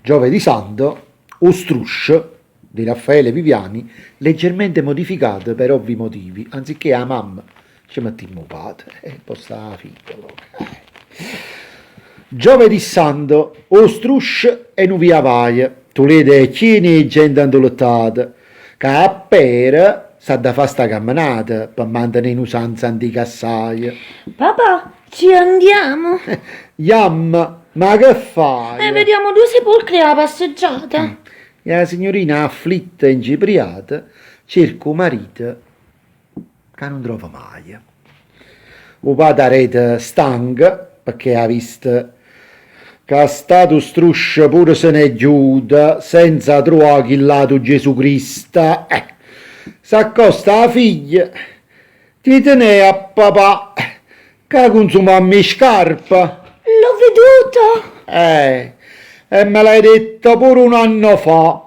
Giovedì Santo, Ostruscio di Raffaele Viviani, leggermente modificato per ovvi motivi, anziché a mamma ci mettiamo padre, posta la figlia. Giovedì Santo, Ostruscio e Nuviavaia, tu le chini e gente andolottata, che a pera sa da fare sta camminata per mantenere in usanza antica assai. Papà, ci andiamo? Yam, ma che fai? Vediamo due sepolcri alla passeggiata. E la signorina afflitta e incipriata cerca un marito che non trova mai. O padre rete stanca perché ha visto che è stato struscio pure se ne chiude senza trovare il lato Gesù Cristo. S'accosta la figlia, ti tenere a papà che consuma le scarpe. L'ho veduto. E me l'hai detto pure un anno fa.